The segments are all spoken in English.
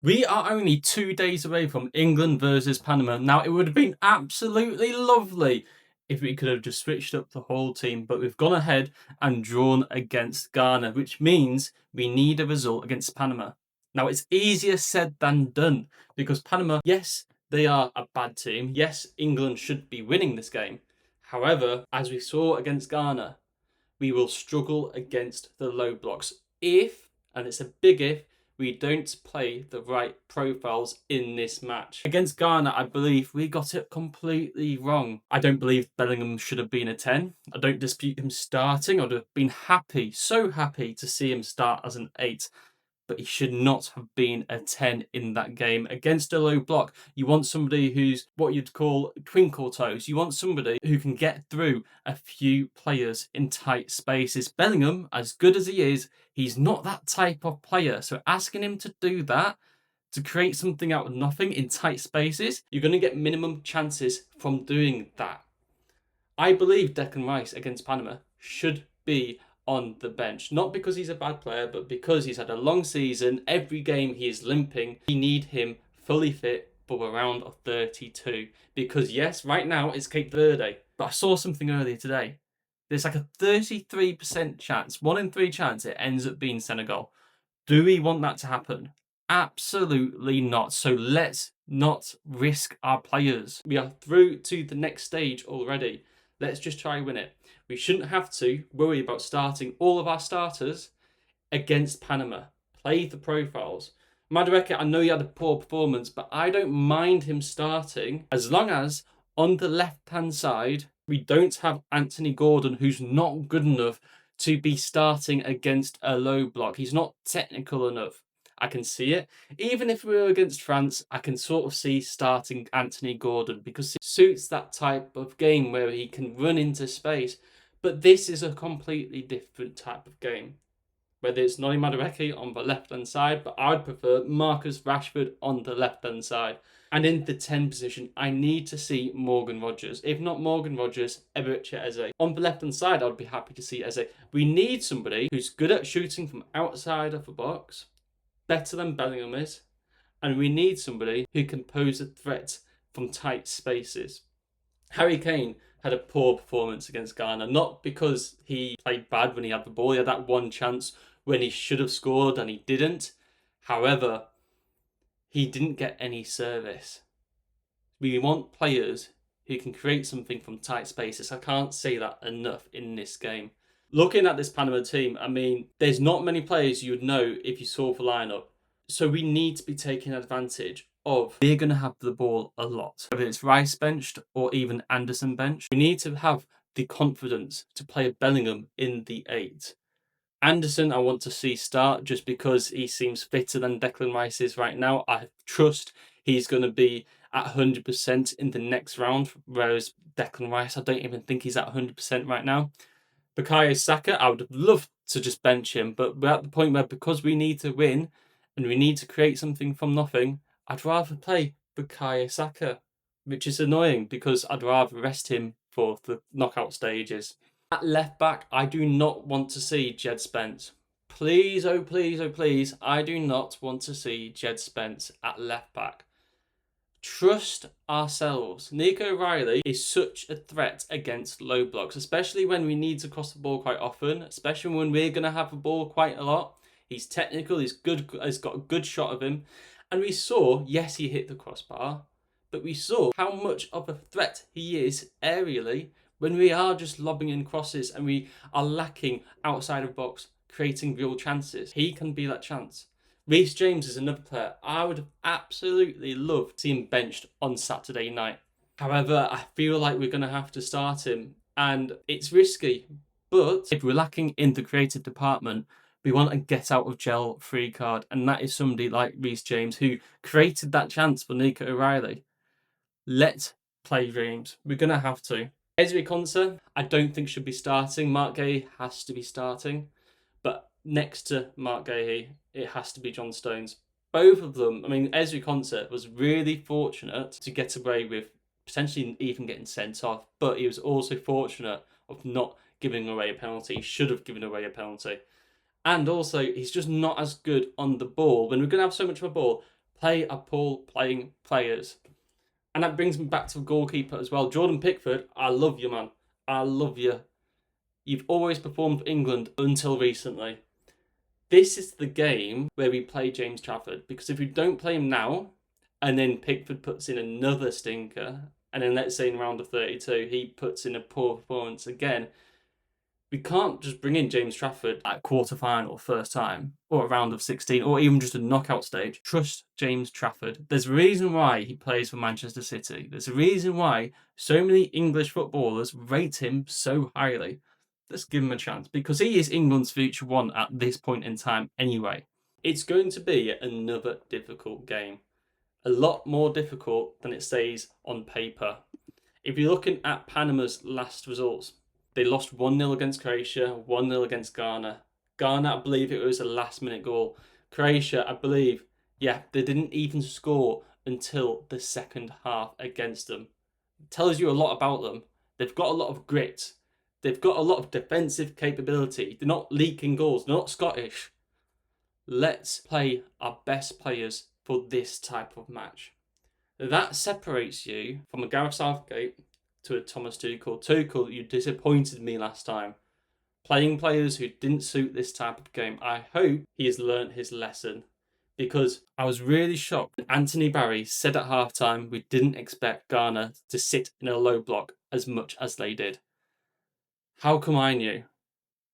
We are only 2 days away from England versus Panama. Now, it would have been absolutely lovely if we could have just switched up the whole team, but we've gone ahead and drawn against Ghana, which means we need a result against Panama. Now, it's easier said than done because Panama, yes, they are a bad team. Yes, England should be winning this game. However, as we saw against Ghana, we will struggle against the low blocks if, and it's a big if, we don't play the right profiles in this match. Against Ghana, I believe we got it completely wrong. I don't believe Bellingham should have been a 10. I don't dispute him starting. I'd have been happy, so happy to see him start as an 8, but he should not have been a 10 in that game. Against a low block, you want somebody who's what you'd call twinkle toes. You want somebody who can get through a few players in tight spaces. Bellingham, as good as he is, he's not that type of player. So asking him to do that, to create something out of nothing in tight spaces, you're going to get minimum chances from doing that. I believe Declan Rice against Panama should be on the bench. Not because he's a bad player, but because he's had a long season. Every game he is limping. We need him fully fit for a round of 32. Because yes, right now it's Cape Verde. But I saw something earlier today. There's like a 33% chance, 1 in 3 chance it ends up being Senegal. Do we want that to happen? Absolutely not. So let's not risk our players. We are through to the next stage already. Let's just try and win it. We shouldn't have to worry about starting all of our starters against Panama. Play the profiles. Madueke, I know he had a poor performance, but I don't mind him starting as long as on the left-hand side, we don't have Anthony Gordon, who's not good enough to be starting against a low block. He's not technical enough. I can see it. Even if we were against France, I can sort of see starting Anthony Gordon because it suits that type of game where he can run into space. But this is a completely different type of game. Whether it's Noni Madueke on the left-hand side, but I'd prefer Marcus Rashford on the left-hand side. And in the 10 position, I need to see Morgan Rogers. If not Morgan Rogers, Eberechi Eze. On the left-hand side, I'd be happy to see Eze. We need somebody who's good at shooting from outside of the box, better than Bellingham is, and we need somebody who can pose a threat from tight spaces. Harry Kane had a poor performance against Ghana, not because he played bad when he had the ball. He had that one chance when he should have scored and he didn't. However, he didn't get any service. We want players who can create something from tight spaces. I can't say that enough in this game. Looking at this Panama team, I mean, there's not many players you would know if you saw the lineup. So we need to be taking advantage of we're going to have the ball a lot. Whether it's Rice benched or even Anderson benched, we need to have the confidence to play a Bellingham in the 8. Anderson, I want to see start just because he seems fitter than Declan Rice is right now. I trust he's going to be at 100% in the next round, whereas Declan Rice, I don't even think he's at 100% right now. Bukayo Saka, I would have loved to just bench him, but we're at the point where because we need to win and we need to create something from nothing, I'd rather play Bukayo Saka, which is annoying because I'd rather rest him for the knockout stages. At left back, I do not want to see Jed Spence. Please, oh please, oh please, I do not want to see Jed Spence at left back. Trust ourselves. Nico Riley is such a threat against low blocks, especially when we need to cross the ball quite often, especially when we're going to have the ball quite a lot. He's technical, he's good, he's got a good shot of him. And we saw, yes, he hit the crossbar, but we saw how much of a threat he is aerially when we are just lobbing in crosses and we are lacking outside of box, creating real chances. He can be that chance. Reece James is another player I would have absolutely loved to see him benched on Saturday night. However, I feel like we're going to have to start him, and it's risky. But if we're lacking in the creative department, we want a get out of jail free card, and that is somebody like Reece James who created that chance for Nico O'Reilly. Let's play James. We're going to have to. Ezri Konsa, I don't think should be starting. Mark Gay has to be starting. But next to Mark Gahey, it has to be John Stones. Both of them, I mean, Ezri Konsa was really fortunate to get away with potentially even getting sent off, but he was also fortunate of not giving away a penalty. He should have given away a penalty. And also, he's just not as good on the ball. When we're going to have so much of a ball, Play a ball playing players. And that brings me back to the goalkeeper as well. Jordan Pickford, I love you, man. I love you. You've always performed for England until recently. This is the game where we play James Trafford, because if we don't play him now, and then Pickford puts in another stinker, and then let's say in round of 32 he puts in a poor performance again, we can't just bring in James Trafford at quarter-final first time, or a round of 16, or even just a knockout stage. Trust James Trafford. There's a reason why he plays for Manchester City. There's a reason why so many English footballers rate him so highly. Let's give him a chance, because he is England's future one at this point in time anyway. It's going to be another difficult game. A lot more difficult than it says on paper. If you're looking at Panama's last results, they lost 1-0 against Croatia, 1-0 against Ghana. Ghana, I believe it was a last-minute goal. Croatia, I believe, yeah, they didn't even score until the second half against them. It tells you a lot about them. They've got a lot of grit. They've got a lot of defensive capability. They're not leaking goals. They're not Scottish. Let's play our best players for this type of match. That separates you from a Gareth Southgate to a Thomas Tuchel. Tuchel, you disappointed me last time. Playing players who didn't suit this type of game. I hope he has learnt his lesson, because I was really shocked. Anthony Barry said at halftime we didn't expect Ghana to sit in a low block as much as they did. How come I knew?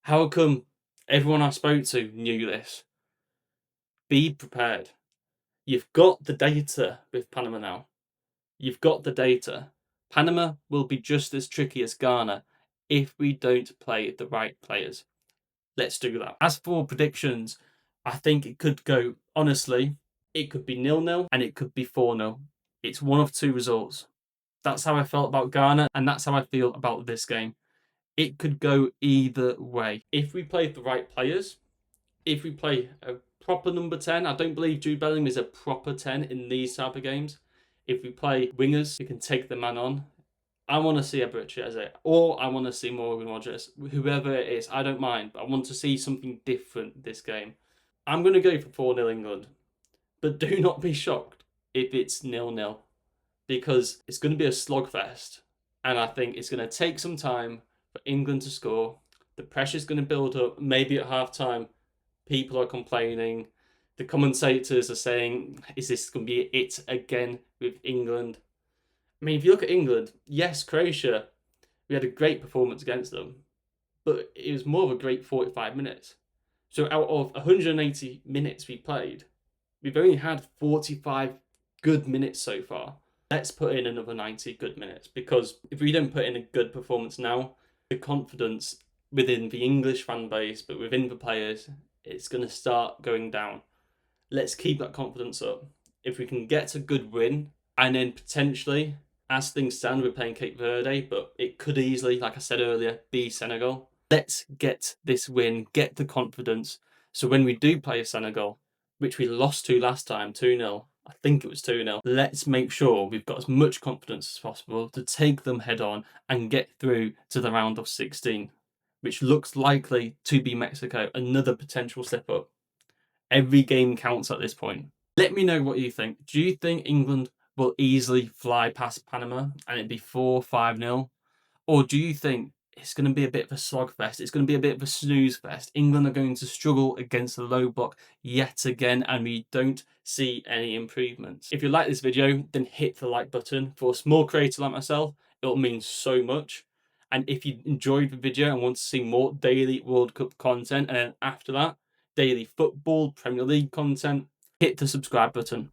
How come everyone I spoke to knew this? Be prepared. You've got the data with Panama now. You've got the data. Panama will be just as tricky as Ghana if we don't play the right players. Let's do that. As for predictions, I think it could go, honestly, it could be 0-0 and it could be 4-0. It's one of two results. That's how I felt about Ghana, and that's how I feel about this game. It could go either way. If we play the right players, if we play a proper number 10, I don't believe Jude Bellingham is a proper 10 in these type of games. If we play wingers who can take the man on, I want to see a Eze, or I want to see Morgan Rogers, whoever it is, I don't mind, but I want to see something different this game. I'm going to go for 4-0 England, but do not be shocked if it's 0-0, because it's going to be a slogfest, and I think it's going to take some time for England to score. The pressure's going to build up. Maybe at half-time, people are complaining. The commentators are saying, is this going to be it again with England? I mean, if you look at England, yes, Croatia, we had a great performance against them, but it was more of a great 45 minutes. So out of 180 minutes we played, we've only had 45 good minutes so far. Let's put in another 90 good minutes, because if we don't put in a good performance now, the confidence within the English fan base, but within the players, it's going to start going down. Let's keep that confidence up. If we can get a good win, and then potentially, as things stand, we're playing Cape Verde, but it could easily, like I said earlier, be Senegal. Let's get this win, get the confidence, so when we do play Senegal, which we lost to last time, 2-0, I think it was 2-0, let's make sure we've got as much confidence as possible to take them head on and get through to the round of 16, which looks likely to be Mexico, another potential slip up. Every game counts at this point. Let me know what you think. Do you think England will easily fly past Panama and it'd be 4-5-0? Or do you think it's going to be a bit of a slogfest? It's going to be a bit of a snooze fest. England are going to struggle against the low block yet again, and we don't see any improvements. If you like this video, then hit the like button. For a small creator like myself, it'll mean so much. And if you enjoyed the video and want to see more daily World Cup content, and then after that, daily football, Premier League content, hit the subscribe button.